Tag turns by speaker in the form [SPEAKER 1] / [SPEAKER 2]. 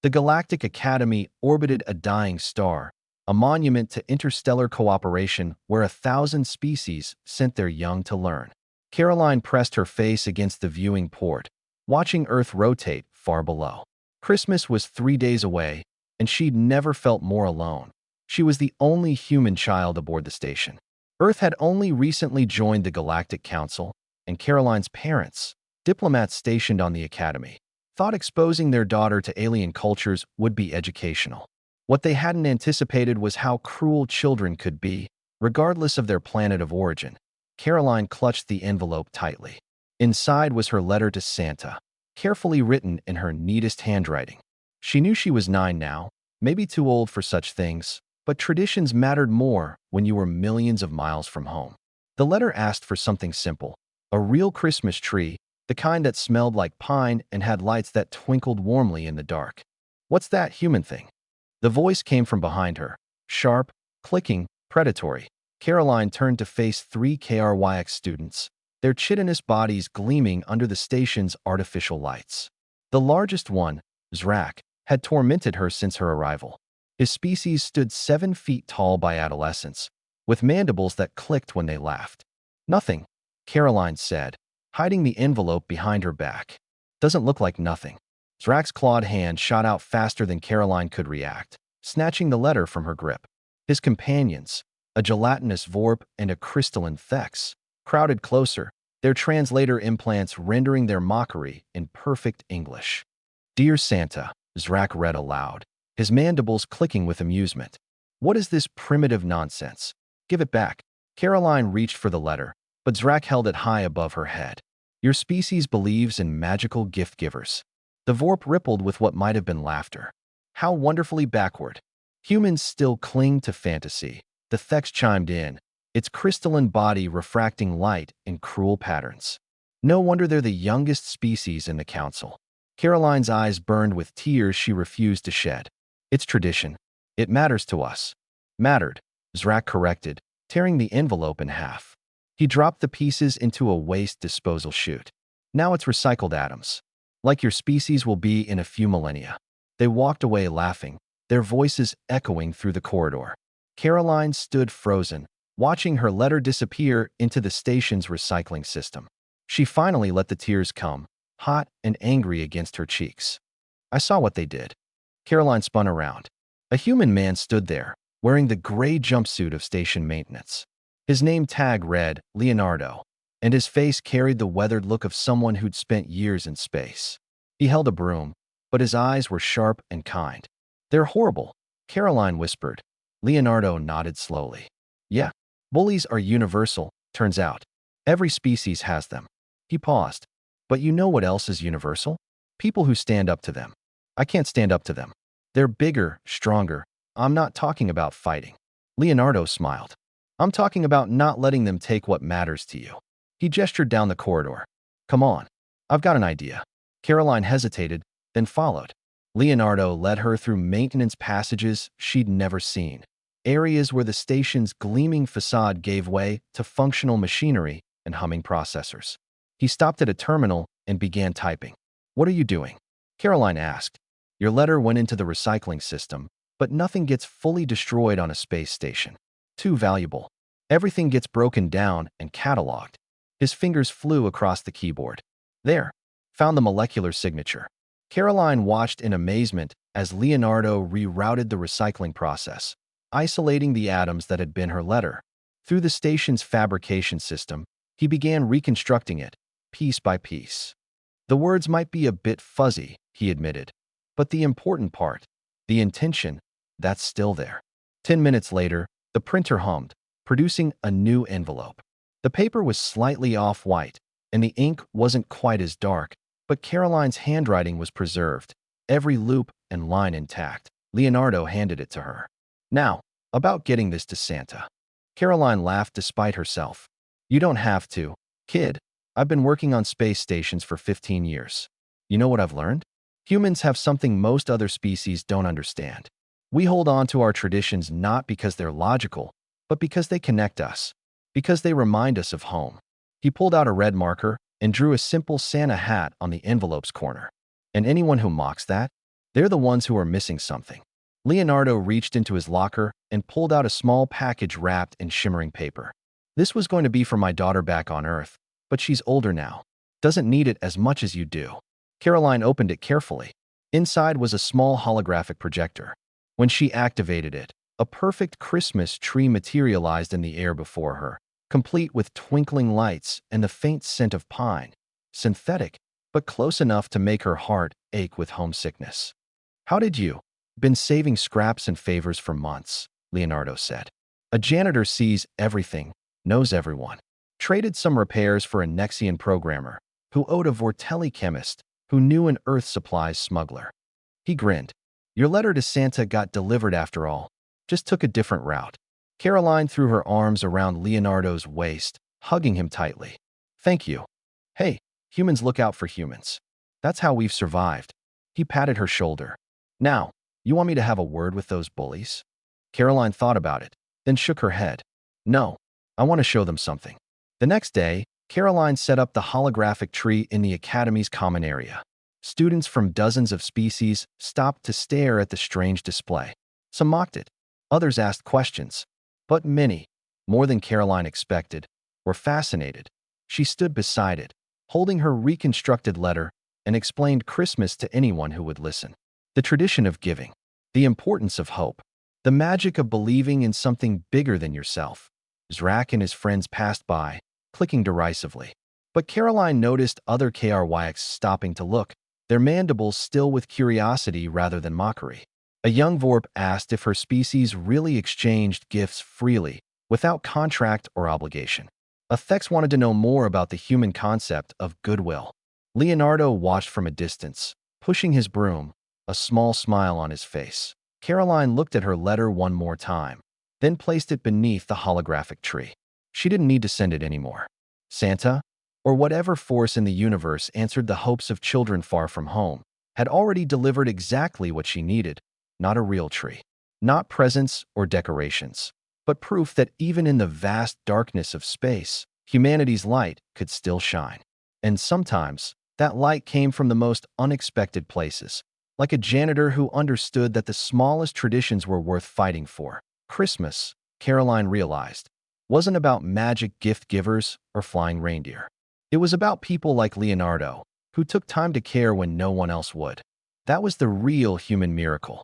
[SPEAKER 1] The Galactic Academy orbited a dying star, a monument to interstellar cooperation where 1,000 species sent their young to learn. Caroline pressed her face against the viewing port, watching Earth rotate far below. Christmas was 3 days away, and she'd never felt more alone. She was the only human child aboard the station. Earth had only recently joined the Galactic Council, and Caroline's parents, diplomats stationed on the Academy, thought exposing their daughter to alien cultures would be educational. What they hadn't anticipated was how cruel children could be, regardless of their planet of origin. Caroline clutched the envelope tightly. Inside was her letter to Santa, carefully written in her neatest handwriting. She knew she was 9 now, maybe too old for such things, but traditions mattered more when you were millions of miles from home. The letter asked for something simple, a real Christmas tree, the kind that smelled like pine and had lights that twinkled warmly in the dark. "What's that human thing?" The voice came from behind her, sharp, clicking, predatory. Caroline turned to face 3 KRYX students, their chitinous bodies gleaming under the station's artificial lights. The largest one, Zrak, had tormented her since her arrival. His species stood 7 feet tall by adolescence, with mandibles that clicked when they laughed. "Nothing," Caroline said, hiding the envelope behind her back. "Doesn't look like nothing." Zrak's clawed hand shot out faster than Caroline could react, snatching the letter from her grip. His companions, a gelatinous Vorp and a crystalline Thex, crowded closer, their translator implants rendering their mockery in perfect English. "Dear Santa," Zrak read aloud, his mandibles clicking with amusement. "What is this primitive nonsense? Give it back." Caroline reached for the letter, but Zrak held it high above her head. "Your species believes in magical gift givers." The Vorp rippled with what might have been laughter. "How wonderfully backward. Humans still cling to fantasy." The Thex chimed in, its crystalline body refracting light in cruel patterns. "No wonder they're the youngest species in the council." Caroline's eyes burned with tears she refused to shed. "It's tradition. It matters to us." "Mattered," Zrak corrected, tearing the envelope in half. He dropped the pieces into a waste disposal chute. "Now it's recycled atoms. Like your species will be in a few millennia." They walked away laughing, their voices echoing through the corridor. Caroline stood frozen, watching her letter disappear into the station's recycling system. She finally let the tears come, hot and angry against her cheeks. "I saw what they did." Caroline spun around. A human man stood there, wearing the gray jumpsuit of station maintenance. His name tag read Leonardo, and his face carried the weathered look of someone who'd spent years in space. He held a broom, but his eyes were sharp and kind. "They're horrible," Caroline whispered. Leonardo nodded slowly. "Yeah, bullies are universal, turns out. Every species has them." He paused. "But you know what else is universal? People who stand up to them." "I can't stand up to them. They're bigger, stronger. I'm not talking about fighting." Leonardo smiled. "I'm talking about not letting them take what matters to you." He gestured down the corridor. "Come on. I've got an idea." Caroline hesitated, then followed. Leonardo led her through maintenance passages she'd never seen, areas where the station's gleaming facade gave way to functional machinery and humming processors. He stopped at a terminal and began typing. "What are you doing?" Caroline asked. "Your letter went into the recycling system, but nothing gets fully destroyed on a space station. Too valuable. Everything gets broken down and cataloged." His fingers flew across the keyboard. "There. Found the molecular signature." Caroline watched in amazement as Leonardo rerouted the recycling process, isolating the atoms that had been her letter. Through the station's fabrication system, he began reconstructing it, piece by piece. "The words might be a bit fuzzy," he admitted, "but the important part, the intention, that's still there." 10 minutes later, the printer hummed, producing a new envelope. The paper was slightly off-white, and the ink wasn't quite as dark, but Caroline's handwriting was preserved, every loop and line intact. Leonardo handed it to her. "Now, about getting this to Santa." Caroline laughed despite herself. "You don't have to, kid. I've been working on space stations for 15 years. You know what I've learned? Humans have something most other species don't understand. We hold on to our traditions not because they're logical, but because they connect us, because they remind us of home." He pulled out a red marker and drew a simple Santa hat on the envelope's corner. "And anyone who mocks that, They're the ones who are missing something. Leonardo reached into his locker and pulled out a small package wrapped in shimmering paper. This was going to be for my daughter back on Earth, but she's older now. Doesn't need it as much as you do. Caroline opened it carefully. Inside was a small holographic projector. When she activated it, a perfect Christmas tree materialized in the air before her, complete with twinkling lights and the faint scent of pine. Synthetic, but close enough to make her heart ache with homesickness. How did you? Been saving scraps and favors for months, Leonardo said. A janitor sees everything, knows everyone. Traded some repairs for a Nexian programmer, who owed a Vortelli chemist, who knew an Earth supplies smuggler. He grinned. Your letter to Santa got delivered after all, just took a different route. Caroline threw her arms around Leonardo's waist, hugging him tightly. Thank you. Hey, humans look out for humans. That's how we've survived. He patted her shoulder. Now, you want me to have a word with those bullies? Caroline thought about it, then shook her head. No, I want to show them something. The next day, Caroline set up the holographic tree in the academy's common area. Students from dozens of species stopped to stare at the strange display. Some mocked it. Others asked questions. But many, more than Caroline expected, were fascinated. She stood beside it, holding her reconstructed letter, and explained Christmas to anyone who would listen. The tradition of giving, the importance of hope, the magic of believing in something bigger than yourself. Zrak and his friends passed by, clicking derisively. But Caroline noticed other KRYX stopping to look, their mandibles still with curiosity rather than mockery. A young Vorp asked if her species really exchanged gifts freely, without contract or obligation. A Thex wanted to know more about the human concept of goodwill. Leonardo watched from a distance, pushing his broom, a small smile on his face. Caroline looked at her letter one more time, then placed it beneath the holographic tree. She didn't need to send it anymore. Santa, or whatever force in the universe answered the hopes of children far from home, had already delivered exactly what she needed, not a real tree, not presents or decorations, but proof that even in the vast darkness of space, humanity's light could still shine. And sometimes, that light came from the most unexpected places, like a janitor who understood that the smallest traditions were worth fighting for. Christmas, Caroline realized, wasn't about magic gift givers or flying reindeer. It was about people like Leonardo, who took time to care when no one else would. That was the real human miracle.